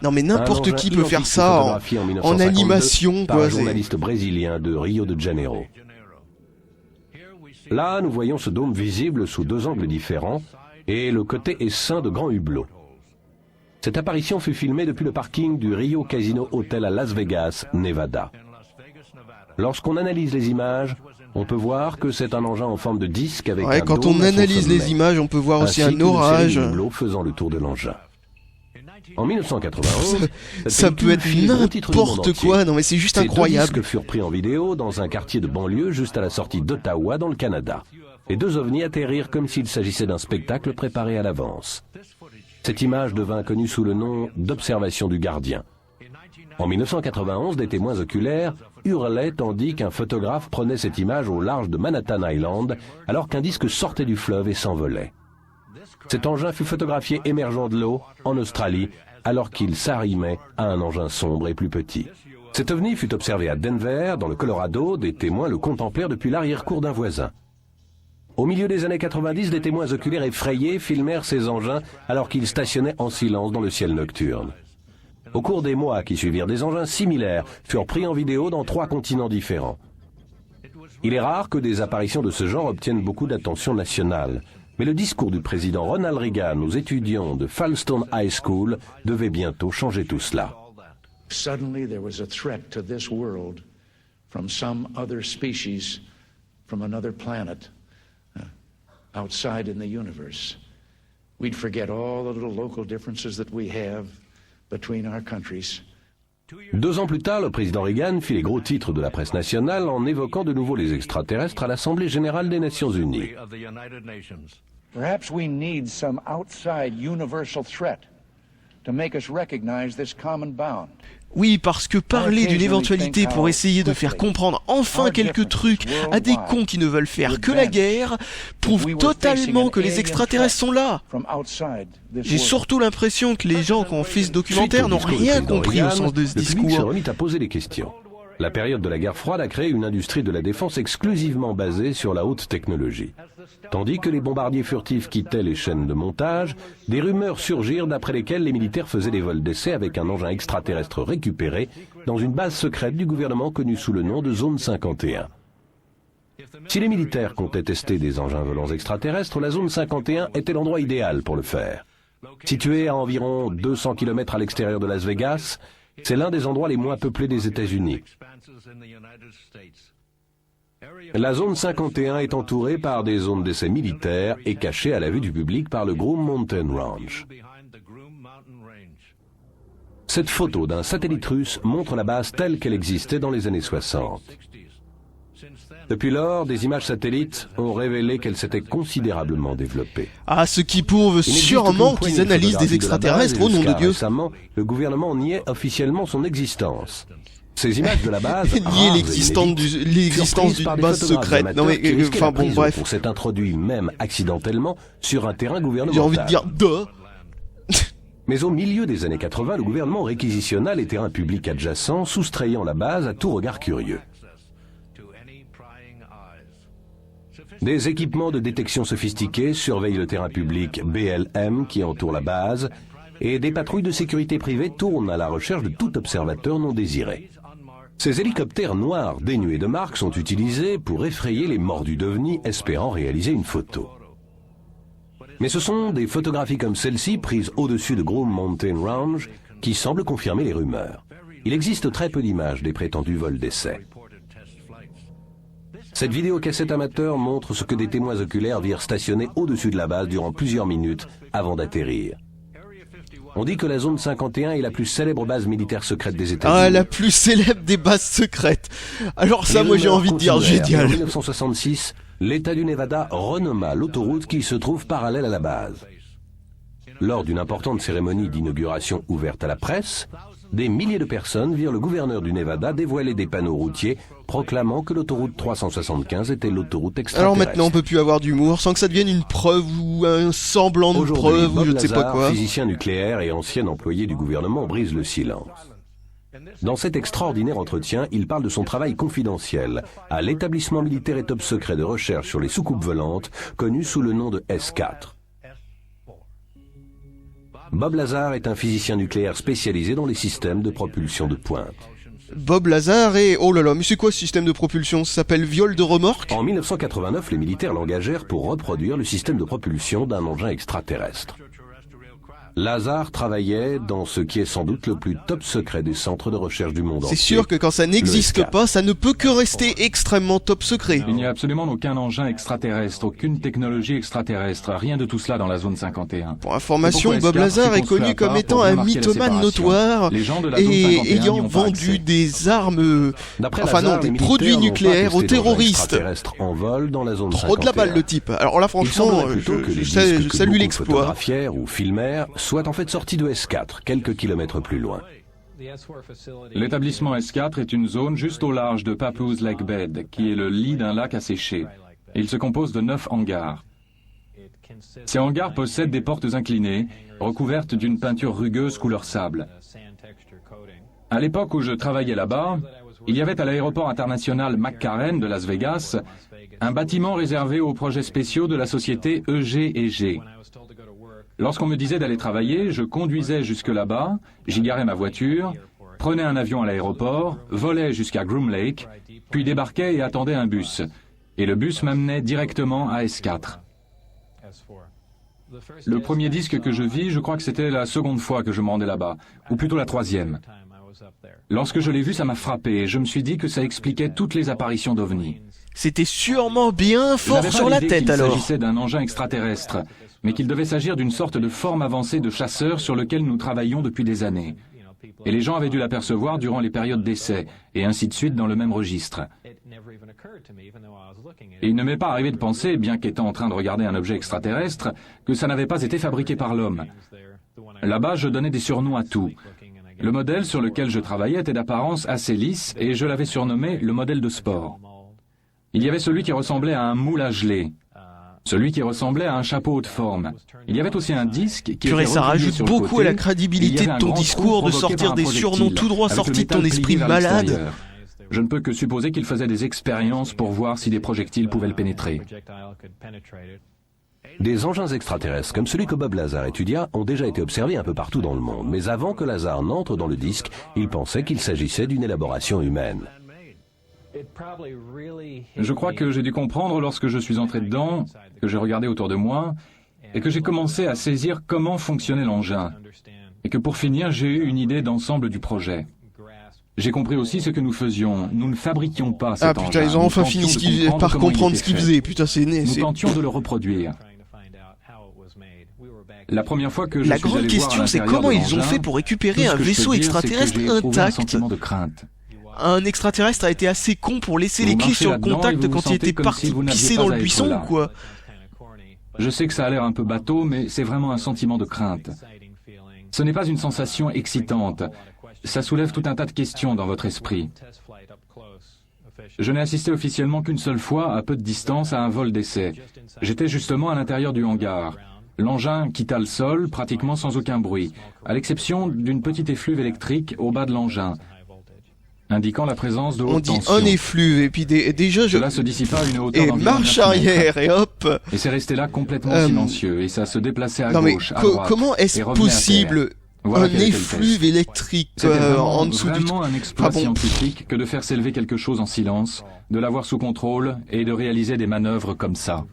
Non mais n'importe qui peut faire ça en animation quoi. Un journaliste brésilien de Rio de Janeiro. Là, nous voyons ce dôme visible sous 2 angles différents et le côté essaim de grands hublots. Cette apparition fut filmée depuis le parking du Rio Casino Hotel à Las Vegas, Nevada. Lorsqu'on analyse les images, on peut voir que c'est un engin en forme de disque avec un quand dôme on analyse les images, on peut voir aussi un orage. Faisant le tour de l'engin. En 1991, ça peut être n'importe quoi. Non mais c'est juste incroyable. Ces 2 disques furent pris en vidéo dans un quartier de banlieue juste à la sortie d'Ottawa dans le Canada. Les 2 ovnis atterrirent comme s'il s'agissait d'un spectacle préparé à l'avance. Cette image devint connue sous le nom d'observation du gardien. En 1991, des témoins oculaires hurlaient tandis qu'un photographe prenait cette image au large de Manhattan Island alors qu'un disque sortait du fleuve et s'envolait. Cet engin fut photographié émergeant de l'eau en Australie alors qu'il s'arrimait à un engin sombre et plus petit. Cet ovni fut observé à Denver, dans le Colorado. Des témoins le contemplèrent depuis l'arrière-cour d'un voisin. Au milieu des années 90, des témoins oculaires effrayés filmèrent ces engins alors qu'ils stationnaient en silence dans le ciel nocturne. Au cours des mois qui suivirent, des engins similaires furent pris en vidéo dans 3 continents différents. Il est rare que des apparitions de ce genre obtiennent beaucoup d'attention nationale, mais le discours du président Ronald Reagan aux étudiants de Falstone High School devait bientôt changer tout cela. Suddenly there was a threat to this world from some other species, from another planet. Outside in the universe. We'd forget all the little local differences that we have between our countries. 2 ans plus tard, le président Reagan fit les gros titres de la presse nationale en évoquant de nouveau les extraterrestres à l'Assemblée générale des Nations unies. Perhaps we need some outside universal threat to make us recognize this common bound. Oui, parce que parler d'une éventualité pour essayer de faire comprendre enfin quelques trucs à des cons qui ne veulent faire que la guerre prouve totalement que les extraterrestres sont là. J'ai surtout l'impression que les gens qui ont fait ce documentaire n'ont rien compris au sens de ce discours. Le public se remit à poser des questions. La période de la guerre froide a créé une industrie de la défense exclusivement basée sur la haute technologie. Tandis que les bombardiers furtifs quittaient les chaînes de montage, des rumeurs surgirent d'après lesquelles les militaires faisaient des vols d'essai avec un engin extraterrestre récupéré dans une base secrète du gouvernement connue sous le nom de Zone 51. Si les militaires comptaient tester des engins volants extraterrestres, la Zone 51 était l'endroit idéal pour le faire. Située à environ 200 km à l'extérieur de Las Vegas, c'est l'un des endroits les moins peuplés des États-Unis. La zone 51 est entourée par des zones d'essai militaires et cachée à la vue du public par le Groom Mountain Ranch. Cette photo d'un satellite russe montre la base telle qu'elle existait dans les années 60. Depuis lors, des images satellites ont révélé qu'elle s'était considérablement développée. Ah, ce qui prouve sûrement qu'ils analysent des extraterrestres, au nom de Dieu. Récemment, le gouvernement niait officiellement son existence. Ces images de la base nier l'existence d'une base secrète. Non mais enfin bon, bref. On s'est introduit même accidentellement sur un terrain gouvernemental. J'ai envie de dire Mais au milieu des années 80, le gouvernement réquisitionna les terrains publics adjacents, soustrayant la base à tout regard curieux. Des équipements de détection sophistiqués surveillent le terrain public BLM qui entoure la base, et des patrouilles de sécurité privée tournent à la recherche de tout observateur non désiré. Ces hélicoptères noirs dénués de marques sont utilisés pour effrayer les mordus d'ovnis espérant réaliser une photo. Mais ce sont des photographies comme celle-ci, prises au-dessus de Groom Mountain Ranch, qui semblent confirmer les rumeurs. Il existe très peu d'images des prétendus vols d'essai. Cette vidéocassette amateur montre ce que des témoins oculaires virent stationner au-dessus de la base durant plusieurs minutes avant d'atterrir. On dit que la zone 51 est la plus célèbre base militaire secrète des États-Unis. Ah, la plus célèbre des bases secrètes. Alors ça, moi j'ai envie de dire génial. En 1966, l'État du Nevada renomma l'autoroute qui se trouve parallèle à la base. Lors d'une importante cérémonie d'inauguration ouverte à la presse, des milliers de personnes virent le gouverneur du Nevada dévoiler des panneaux routiers proclamant que l'autoroute 375 était l'autoroute extraterrestre. Alors maintenant on peut plus avoir d'humour sans que ça devienne une preuve ou un semblant de preuve ou je ne sais pas quoi. Physicien nucléaire et ancien employé du gouvernement, brise le silence. Dans cet extraordinaire entretien, il parle de son travail confidentiel à l'établissement militaire et top secret de recherche sur les soucoupes volantes, connu sous le nom de S4. Bob Lazar est un physicien nucléaire spécialisé dans les systèmes de propulsion de pointe. Bob Lazar est... Oh là là, mais c'est quoi ce système de propulsion? Ça s'appelle viol de remorque? En 1989, les militaires l'engagèrent pour reproduire le système de propulsion d'un engin extraterrestre. Lazar travaillait dans ce qui est sans doute le plus top secret des centres de recherche du monde entier. C'est sûr que quand ça n'existe pas, ça ne peut que rester extrêmement top secret. Il n'y a absolument aucun engin extraterrestre, aucune technologie extraterrestre, rien de tout cela dans la zone 51. Pour information, Bob Lazar est connu comme étant un mythomane notoire et ayant vendu des armes, des produits nucléaires aux terroristes. En vol dans la zone Trop de la balle le type. Alors là franchement, je salue l'exploit. Ou filmèrent soit en fait sorti de S4, quelques kilomètres plus loin. L'établissement S4 est une zone juste au large de Papoose Lake Bed, qui est le lit d'un lac asséché. Il se compose de 9 hangars. Ces hangars possèdent des portes inclinées, recouvertes d'une peinture rugueuse couleur sable. À l'époque où je travaillais là-bas, il y avait à l'aéroport international McCarran de Las Vegas un bâtiment réservé aux projets spéciaux de la société EG&G. Lorsqu'on me disait d'aller travailler, je conduisais jusque là-bas, j'y garais ma voiture, prenais un avion à l'aéroport, volais jusqu'à Groom Lake, puis débarquais et attendais un bus. Et le bus m'amenait directement à S4. Le premier disque que je vis, je crois que c'était la seconde fois que je me rendais là-bas, ou plutôt la troisième. Lorsque je l'ai vu, ça m'a frappé et je me suis dit que ça expliquait toutes les apparitions d'ovnis. C'était sûrement bien fort sur la tête alors. Il s'agissait d'un engin extraterrestre, mais qu'il devait s'agir d'une sorte de forme avancée de chasseur sur lequel nous travaillons depuis des années. Et les gens avaient dû l'apercevoir durant les périodes d'essai, et ainsi de suite dans le même registre. Et il ne m'est pas arrivé de penser, bien qu'étant en train de regarder un objet extraterrestre, que ça n'avait pas été fabriqué par l'homme. Là-bas, je donnais des surnoms à tout. Le modèle sur lequel je travaillais était d'apparence assez lisse, et je l'avais surnommé le modèle de sport. Il y avait celui qui ressemblait à un moule à gelée, celui qui ressemblait à un chapeau haute forme. Il y avait aussi un disque qui était ça rajoute beaucoup à la crédibilité de ton discours de sortir des surnoms tout droit sortis de ton esprit malade. Je ne peux que supposer qu'il faisait des expériences pour voir si des projectiles pouvaient le pénétrer. Des engins extraterrestres comme celui que Bob Lazar étudia ont déjà été observés un peu partout dans le monde, mais avant que Lazar n'entre dans le disque, il pensait qu'il s'agissait d'une élaboration humaine. Je crois que j'ai dû comprendre lorsque je suis entré dedans, que j'ai regardé autour de moi, et que j'ai commencé à saisir comment fonctionnait l'engin, et que pour finir, j'ai eu une idée d'ensemble du projet. J'ai compris aussi ce que nous faisions. Nous ne fabriquions pas cet engin. Ah putain, ils ont enfin fini par comprendre ce qu'ils faisaient. Putain, c'est né. Nous tentions de le reproduire. La première fois que je La suis grande allé question, c'est comment ils ont fait pour récupérer un vaisseau extraterrestre intact. Un extraterrestre a été assez con pour laisser les clés sur le contact quand il était parti pisser dans le buisson ou quoi? Je sais que ça a l'air un peu bateau, mais c'est vraiment un sentiment de crainte. Ce n'est pas une sensation excitante. Ça soulève tout un tas de questions dans votre esprit. Je n'ai assisté officiellement qu'une seule fois, à peu de distance, à un vol d'essai. J'étais justement à l'intérieur du hangar. L'engin quitta le sol pratiquement sans aucun bruit, à l'exception d'une petite effluve électrique au bas de l'engin, indiquant la présence de haute tension. On dit un effluve, et puis déjà Cela se dissipa à une hauteur et marche arrière, et hop. Et c'est resté là complètement silencieux, et ça se déplaçait à gauche, à droite. Comment est-ce possible un effluve électrique en dessous du... C'est vraiment un exploit scientifique que de faire s'élever quelque chose en silence, de l'avoir sous contrôle, et de réaliser des manœuvres comme ça.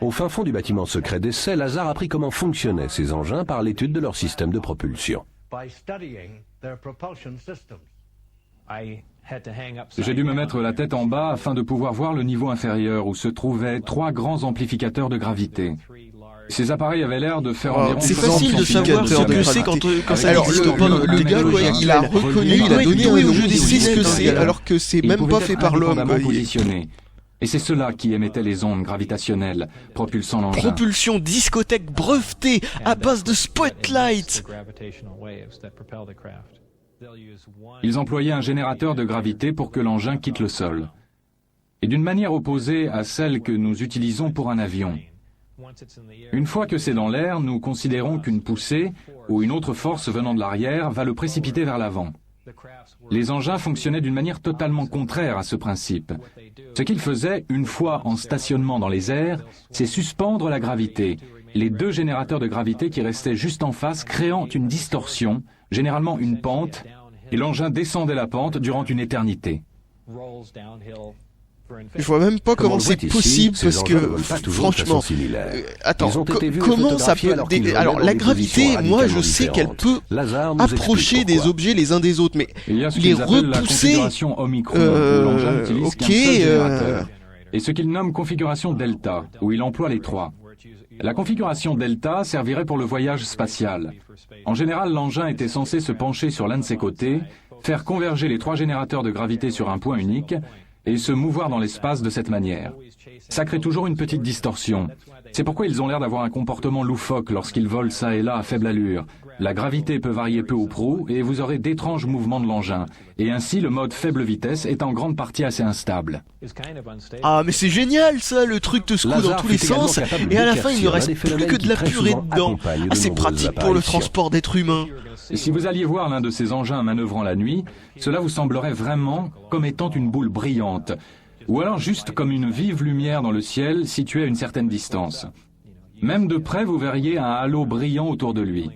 Au fin fond du bâtiment secret d'essai, Lazar apprit comment fonctionnaient ces engins par l'étude de leur système de propulsion. J'ai dû me mettre la tête en bas afin de pouvoir voir le niveau inférieur où se trouvaient 3 grands amplificateurs de gravité. Ces appareils avaient l'air de faire environ... C'est facile de savoir ce que c'est quand ça n'existe pas. Le gars, quoi, il a reconnu, il a donné un nom, il sait ce que c'est, alors que c'est même pas fait par l'homme. Et c'est cela qui émettait les ondes gravitationnelles, propulsant l'engin. Propulsion discothèque brevetée à base de spotlight. Ils employaient un générateur de gravité pour que l'engin quitte le sol. Et d'une manière opposée à celle que nous utilisons pour un avion. Une fois que c'est dans l'air, nous considérons qu'une poussée, ou une autre force venant de l'arrière, va le précipiter vers l'avant. Les engins fonctionnaient d'une manière totalement contraire à ce principe. Ce qu'ils faisaient, une fois en stationnement dans les airs, c'est suspendre la gravité, les 2 générateurs de gravité qui restaient juste en face, créant une distorsion, généralement une pente, et l'engin descendait la pente durant une éternité. Je vois même pas comment c'est possible parce que, franchement, attends, comment ça peut... Alors, la gravité, moi, je sais qu'elle peut approcher des objets les uns des autres, mais les repousser... Ok... Et ce qu'il nomme configuration delta, où il emploie les 3. La configuration delta servirait pour le voyage spatial. En général, l'engin était censé se pencher sur l'un de ses côtés, faire converger les 3 générateurs de gravité sur un point unique, et se mouvoir dans l'espace de cette manière. Ça crée toujours une petite distorsion. C'est pourquoi ils ont l'air d'avoir un comportement loufoque lorsqu'ils volent ça et là à faible allure. La gravité peut varier peu ou prou et vous aurez d'étranges mouvements de l'engin. Et ainsi, le mode faible vitesse est en grande partie assez instable. Ah, mais c'est génial ça, le truc te secoue dans tous les sens et à la fin il ne reste plus que de la purée dedans. Ah, c'est pratique pour le transport d'êtres humains. Et si vous alliez voir l'un de ces engins manœuvrant la nuit, cela vous semblerait vraiment comme étant une boule brillante, ou alors juste comme une vive lumière dans le ciel située à une certaine distance. Même de près, vous verriez un halo brillant autour de lui.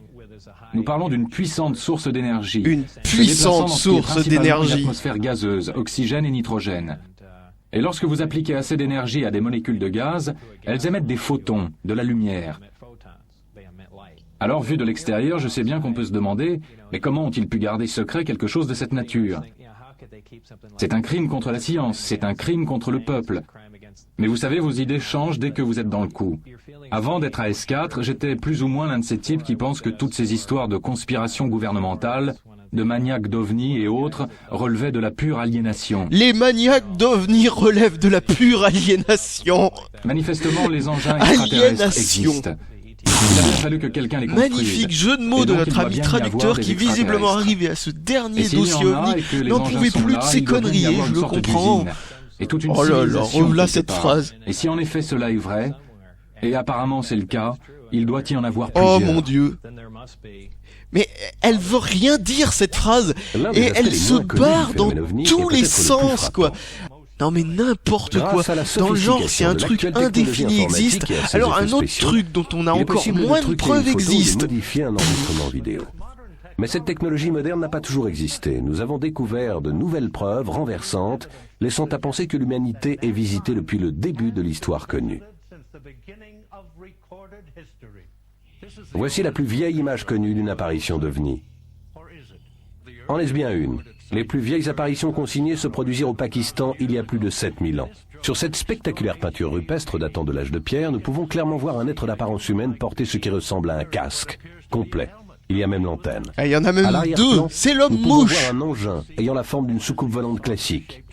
Nous parlons d'une puissante source d'énergie. Une puissante source d'énergie. Une atmosphère gazeuse, oxygène et nitrogène. Et lorsque vous appliquez assez d'énergie à des molécules de gaz, elles émettent des photons, de la lumière. Alors, vu de l'extérieur, je sais bien qu'on peut se demander, mais comment ont-ils pu garder secret quelque chose de cette nature? C'est un crime contre la science, c'est un crime contre le peuple. Mais vous savez, vos idées changent dès que vous êtes dans le coup. Avant d'être à S4, j'étais plus ou moins l'un de ces types qui pensent que toutes ces histoires de conspiration gouvernementale, de maniaques d'OVNI et autres, relevaient de la pure aliénation. Les maniaques d'OVNI relèvent de la pure aliénation. Manifestement, les engins extraterrestres existent. Il a bien fallu que quelqu'un les construise. Magnifique jeu de mots de notre ami traducteur qui, visiblement arrivé à ce dernier dossier OVNI, n'en pouvait plus de ces conneries, je le comprends. Et toute une oh là là, revoilà cette phrase. Et si en effet cela est vrai, Et apparemment c'est le cas, il doit y en avoir plusieurs. Oh mon Dieu. Mais elle veut rien dire cette phrase, et elle se barre dans tous les sens, quoi. Non mais n'importe quoi. Dans le genre, si un truc indéfini existe, alors un autre truc dont on a encore moins de preuves existe. Modifier un enregistrement vidéo. Mais cette technologie moderne n'a pas toujours existé. Nous avons découvert de nouvelles preuves renversantes, laissant à penser que l'humanité est visitée depuis le début de l'histoire connue. Voici la plus vieille image connue d'une apparition d'OVNI. En est-ce bien une? Les plus vieilles apparitions consignées se produisirent au Pakistan il y a plus de 7000 ans. Sur cette spectaculaire peinture rupestre datant de l'âge de pierre, nous pouvons clairement voir un être d'apparence humaine porter ce qui ressemble à un casque complet. Il y a même l'antenne. Il y en a même deux. C'est l'homme mouche. Voir un engin ayant la forme d'une soucoupe volante classique.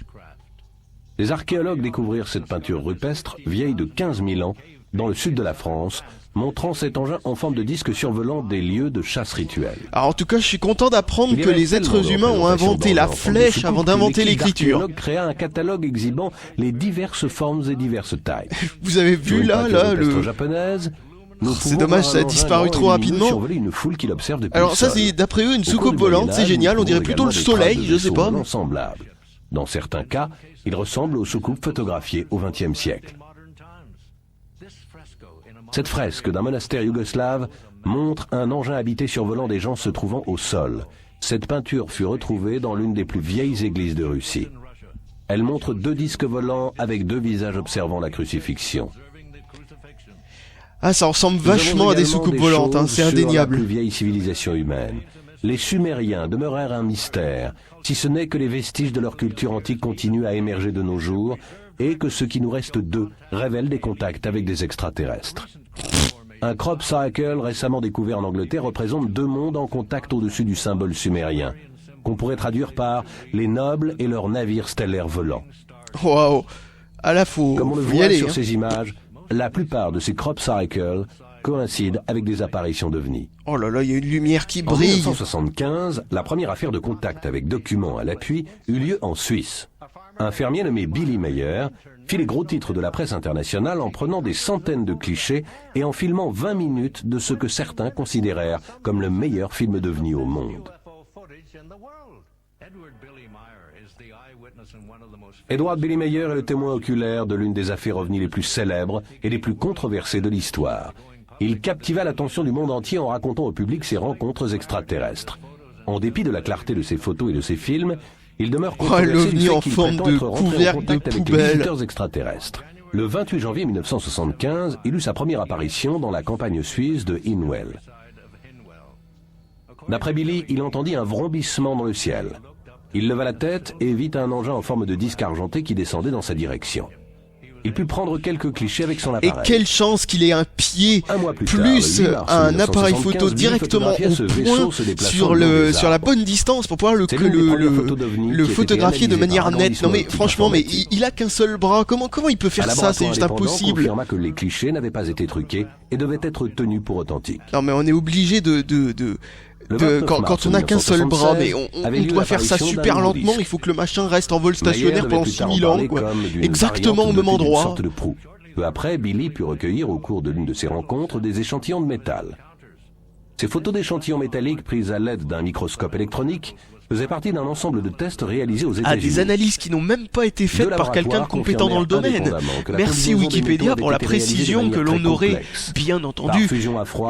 Les archéologues découvrirent cette peinture rupestre, vieille de 15 000 ans, dans le sud de la France, montrant cet engin en forme de disque survolant des lieux de chasse rituelle. Alors en tout cas, je suis content d'apprendre que les êtres humains ont inventé la flèche avant d'inventer l'écriture. L'archéologue créa un catalogue exhibant les diverses formes et diverses tailles. Vous avez vu là le japonaise. C'est dommage, ça a disparu trop rapidement. Alors ça, c'est d'après eux une soucoupe volante, c'est génial, on dirait plutôt le soleil, je sais pas. Dans certains cas, il ressemble aux soucoupes photographiées au XXe siècle. Cette fresque d'un monastère yougoslave montre un engin habité survolant des gens se trouvant au sol. Cette peinture fut retrouvée dans l'une des plus vieilles églises de Russie. Elle montre deux disques volants avec deux visages observant la crucifixion. Ah, ça ressemble vachement à des soucoupes volantes, hein, c'est indéniable. La plus vieille civilisation humaine. Les Sumériens demeurèrent un mystère, si ce n'est que les vestiges de leur culture antique continuent à émerger de nos jours, et que ce qui nous reste d'eux révèle des contacts avec des extraterrestres. Un crop circle récemment découvert en Angleterre représente deux mondes en contact au-dessus du symbole sumérien, qu'on pourrait traduire par les nobles et leurs navires stellaires volants. Waouh! À la fois, comme on le voit sur ces images, la plupart de ces crop circles coïncident avec des apparitions d'OVNI. Oh là là, il y a une lumière qui brille. En 1975, la première affaire de contact avec documents à l'appui eut lieu en Suisse. Un fermier nommé Billy Mayer fit les gros titres de la presse internationale en prenant des centaines de clichés et en filmant 20 minutes de ce que certains considérèrent comme le meilleur film d'OVNI au monde. Edward Billy Mayer est le témoin oculaire de l'une des affaires OVNI les plus célèbres et les plus controversées de l'histoire. Il captiva l'attention du monde entier en racontant au public ses rencontres extraterrestres. En dépit de la clarté de ses photos et de ses films, il demeure controversé du fait qu'il prétend être rentré en contact avec les visiteurs extraterrestres. Le 28 janvier 1975, il eut sa première apparition dans la campagne suisse de Hinwell. D'après Billy, il entendit un vrombissement dans le ciel. Il leva la tête et vit un engin en forme de disque argenté qui descendait dans sa direction. Il put prendre quelques clichés avec son appareil. Et quelle chance qu'il ait un pied plus un appareil photo directement au point sur la bonne distance pour pouvoir le photographier de manière nette. Non mais franchement, mais il a qu'un seul bras. Comment il peut faire ça? C'est juste impossible. Il confirma que les clichés n'avaient pas été truqués et devaient être tenus pour authentiques. Non mais on est obligé quand on n'a qu'un seul bras, mais on doit faire ça super lentement, il faut que le machin reste en vol stationnaire pendant 6000 ans, quoi. Exactement au même endroit. Peu après, Billy put recueillir au cours de l'une de ses rencontres des échantillons de métal. Ces photos d'échantillons métalliques prises à l'aide d'un microscope électronique faisaient partie d'un ensemble de tests réalisés aux États-Unis. Des analyses qui n'ont même pas été faites par quelqu'un de compétent dans le domaine. Merci Wikipédia pour la précision que l'on n'aurait, bien entendu,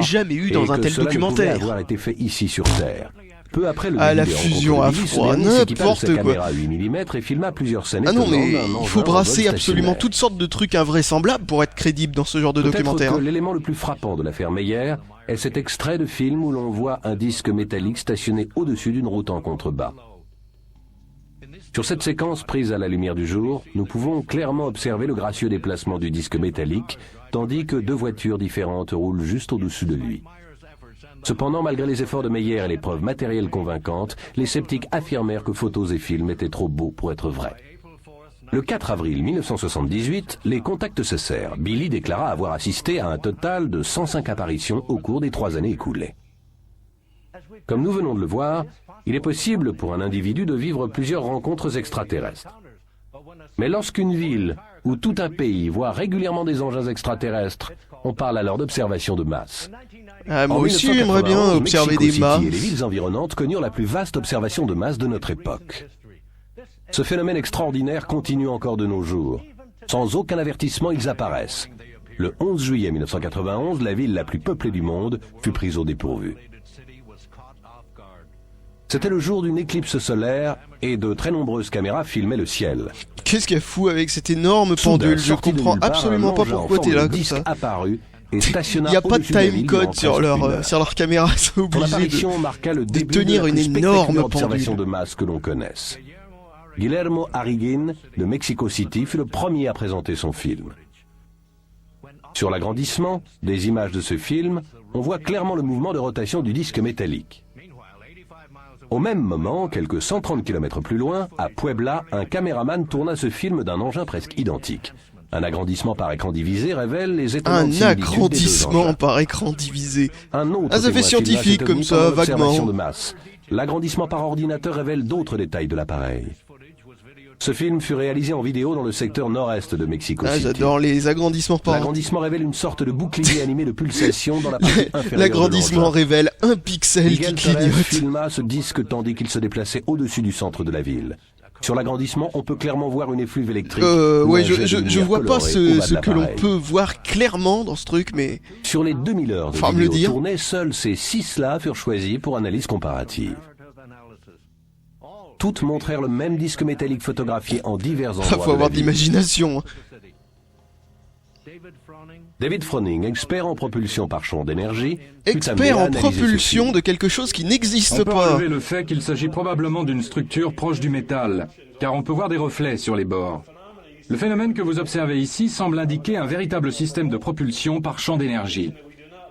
jamais eu dans un tel documentaire. Avoir été fait ici sur Terre. Peu après le la fusion à froid, n'importe quoi. 8 mm et filma plusieurs scènes. Ah non, mais il faut brasser absolument toutes sortes de trucs invraisemblables pour être crédible dans ce genre de documentaire. L'élément le plus frappant de l'affaire Meyer est cet extrait de film où l'on voit un disque métallique stationné au-dessus d'une route en contrebas. Sur cette séquence prise à la lumière du jour, nous pouvons clairement observer le gracieux déplacement du disque métallique, tandis que deux voitures différentes roulent juste au-dessus de lui. Cependant, malgré les efforts de Meyer et les preuves matérielles convaincantes, les sceptiques affirmèrent que photos et films étaient trop beaux pour être vrais. Le 4 avril 1978, les contacts cessèrent. Billy déclara avoir assisté à un total de 105 apparitions au cours des 3 années écoulées. Comme nous venons de le voir, il est possible pour un individu de vivre plusieurs rencontres extraterrestres. Mais lorsqu'une ville ou tout un pays voit régulièrement des engins extraterrestres, on parle alors d'observation de masse. Ah, moi aussi, j'aimerais bien observer des masses. Et les villes environnantes connurent la plus vaste observation de masse de notre époque. Ce phénomène extraordinaire continue encore de nos jours. Sans aucun avertissement, ils apparaissent. Le 11 juillet 1991, la ville la plus peuplée du monde fut prise au dépourvu. C'était le jour d'une éclipse solaire et de très nombreuses caméras filmaient le ciel. Qu'est-ce qu'il y a fou avec cette énorme pendule? Je comprends absolument pas pourquoi t'es là comme ça. Apparu et stationna. Il n'y a pas de timecode sur leur caméra, ils sont obligés de tenir une énorme pendule de masse que l'on connaisse. Guillermo Arriguin de Mexico City fut le premier à présenter son film. Sur l'agrandissement des images de ce film, on voit clairement le mouvement de rotation du disque métallique. Au même moment, quelques 130 km plus loin, à Puebla, un caméraman tourna ce film d'un engin presque identique. Un agrandissement par écran divisé révèle les étonnantes similitudes des deux engins. Un agrandissement par écran divisé. Un autre ça fait scientifique comme ça, vaguement. De masse. L'agrandissement par ordinateur révèle d'autres détails de l'appareil. Ce film fut réalisé en vidéo dans le secteur nord-est de Mexico City. J'adore les agrandissements par... L'agrandissement révèle une sorte de bouclier animé de pulsations dans la partie inférieure. L'agrandissement révèle un pixel qui clignote. Filma ce disque tandis qu'il se déplaçait au-dessus du centre de la ville. Sur l'agrandissement, on peut clairement voir une effluve électrique. Ouais, je vois pas ce que l'on peut voir clairement dans ce truc, mais... Sur les 2000 heures de vidéo tournées, seuls ces 6-là furent choisis pour analyse comparative. Toutes montrèrent le même disque métallique photographié en divers endroits. Faut avoir de l'imagination. David Froning, expert en propulsion par champ d'énergie, expert en propulsion de quelque chose qui n'existe pas. On peut relever le fait qu'il s'agit probablement d'une structure proche du métal, car on peut voir des reflets sur les bords. Le phénomène que vous observez ici semble indiquer un véritable système de propulsion par champ d'énergie.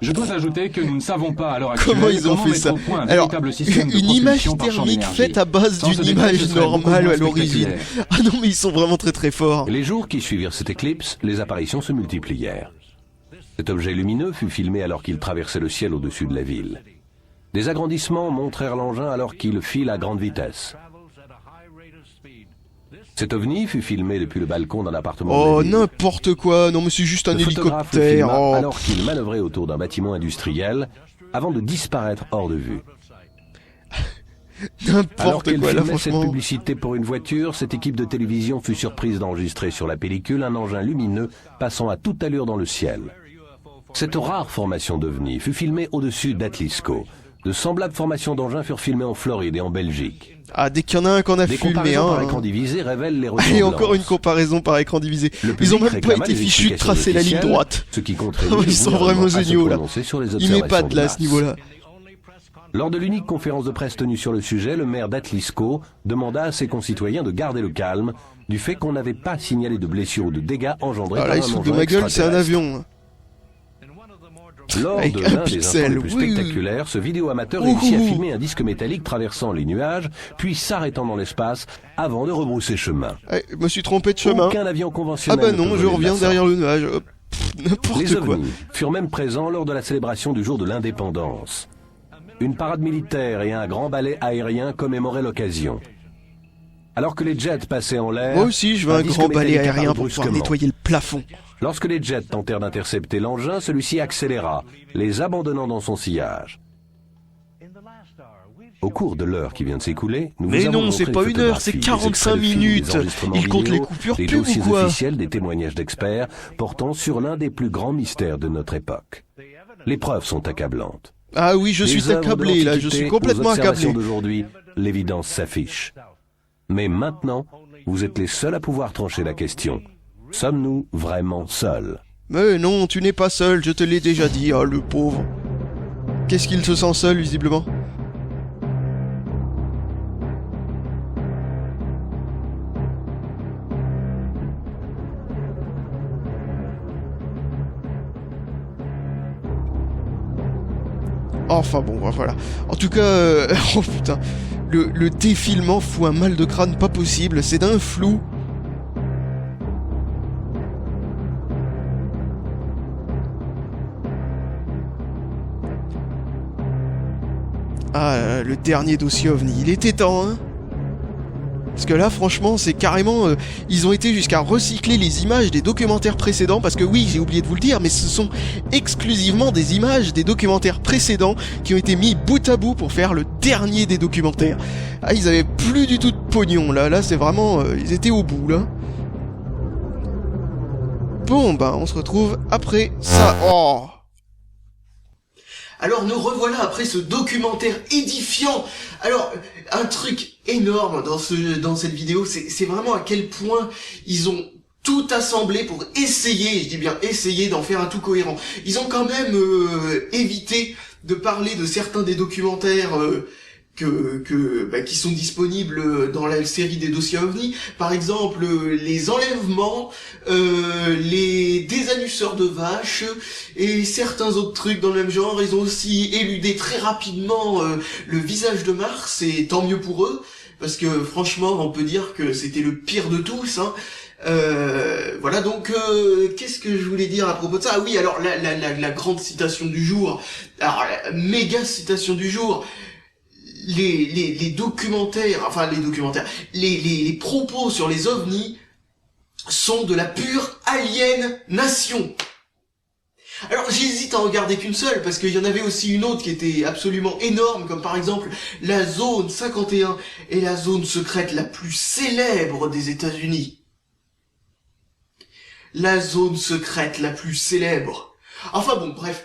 Je dois ajouter que nous ne savons pas à l'heure actuelle comment ils ont fait ça. Alors, une image thermique faite à base d'une image normale à l'origine. Ah non, mais ils sont vraiment très très forts. Les jours qui suivirent cette éclipse, les apparitions se multiplièrent. Cet objet lumineux fut filmé alors qu'il traversait le ciel au-dessus de la ville. Des agrandissements montrèrent l'engin alors qu'il file à grande vitesse. Cet ovni fut filmé depuis le balcon d'un appartement. Oh, n'importe quoi. Non, mais c'est juste un hélicoptère. Oh. Alors qu'il manœuvrait autour d'un bâtiment industriel, avant de disparaître hors de vue. N'importe quoi, là, franchement. Cette publicité pour une voiture, cette équipe de télévision fut surprise d'enregistrer sur la pellicule un engin lumineux passant à toute allure dans le ciel. Cette rare formation d'ovni fut filmée au-dessus d'Atlisco. De semblables formations d'engins furent filmées en Floride et en Belgique. Ah, dès qu'il y en a un qu'on a filmé, hein. Par écran divisé révèle les ressemblances. Et encore une comparaison par écran divisé. Ils ont même pas été fichus de tracer la ligne droite. Ce qui ils sont vraiment géniaux là. Ils mettent pas de là à ce niveau-là. Lors de l'unique conférence de presse tenue sur le sujet, le maire d'Atlisco demanda à ses concitoyens de garder le calme du fait qu'on n'avait pas signalé de blessures ou de dégâts engendrés par un engin extraterrestre. De ma gueule, c'est un avion. Lors de l'un des instants les plus spectaculaires, ce vidéo-amateur réussit à filmer un disque métallique traversant les nuages, puis s'arrêtant dans l'espace avant de rebrousser chemin. Je me suis trompé de chemin. Aucun avion conventionnel. Ah bah non, je reviens derrière le nuage. N'importe quoi. Les ovnis furent même présents lors de la célébration du jour de l'indépendance. Une parade militaire et un grand ballet aérien commémoraient l'occasion. Alors que les jets passaient en l'air... Moi aussi, je veux un grand ballet aérien pour pouvoir nettoyer le plafond. Lorsque les jets tentèrent d'intercepter l'engin, celui-ci accéléra, les abandonnant dans son sillage. Au cours de l'heure qui vient de s'écouler, nous mais non, c'est pas une heure, c'est 45 minutes. Il compte les coupures pub ou quoi? Des dossiers officiels, des témoignages d'experts portant sur l'un des plus grands mystères de notre époque. Les preuves sont accablantes. Ah oui, je suis accablé là, je suis complètement accablé. D'aujourd'hui, l'évidence s'affiche. Mais maintenant, vous êtes les seuls à pouvoir trancher la question. Sommes-nous vraiment seuls? Mais non, tu n'es pas seul, je te l'ai déjà dit, oh le pauvre. Qu'est-ce qu'il se sent seul, visiblement? Enfin bon, voilà. En tout cas, oh putain, le défilement fout un mal de crâne pas possible, c'est d'un flou. Ah, le dernier dossier OVNI, il était temps, hein? Parce que là, franchement, c'est carrément... ils ont été jusqu'à recycler les images des documentaires précédents, parce que oui, j'ai oublié de vous le dire, mais ce sont exclusivement des images des documentaires précédents qui ont été mis bout à bout pour faire le dernier des documentaires. Ah, ils avaient plus du tout de pognon, là. Là, c'est vraiment... ils étaient au bout, là. Bon, bah, on se retrouve après ça. Oh! Alors nous revoilà après ce documentaire édifiant. Alors un truc énorme dans cette vidéo, c'est vraiment à quel point ils ont tout assemblé pour essayer, je dis bien essayer d'en faire un tout cohérent. Ils ont quand même évité de parler de certains des documentaires qui sont disponibles dans la série des dossiers OVNI, par exemple les enlèvements, les désannusseurs de vaches et certains autres trucs dans le même genre. Ils ont aussi éludé très rapidement le visage de Mars, et tant mieux pour eux, parce que franchement on peut dire que c'était le pire de tous, hein. Voilà, donc qu'est-ce que je voulais dire à propos de ça? Ah oui, alors la grande citation du jour, alors la méga citation du jour. Les propos sur les ovnis sont de la pure aliénation. Alors j'hésite à en regarder qu'une seule, parce qu'il y en avait aussi une autre qui était absolument énorme, comme par exemple la zone 51 est la zone secrète la plus célèbre des États-Unis. La zone secrète la plus célèbre. Enfin bon, bref,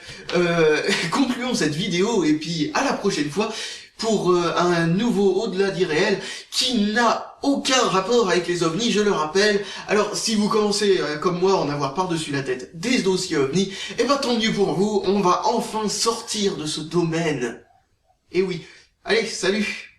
concluons cette vidéo, et puis à la prochaine fois pour un nouveau Au-delà d'Irréel qui n'a aucun rapport avec les ovnis, je le rappelle. Alors si vous commencez comme moi à en avoir par-dessus la tête des dossiers ovnis, eh ben tant mieux pour vous, on va enfin sortir de ce domaine. Et oui, allez, salut!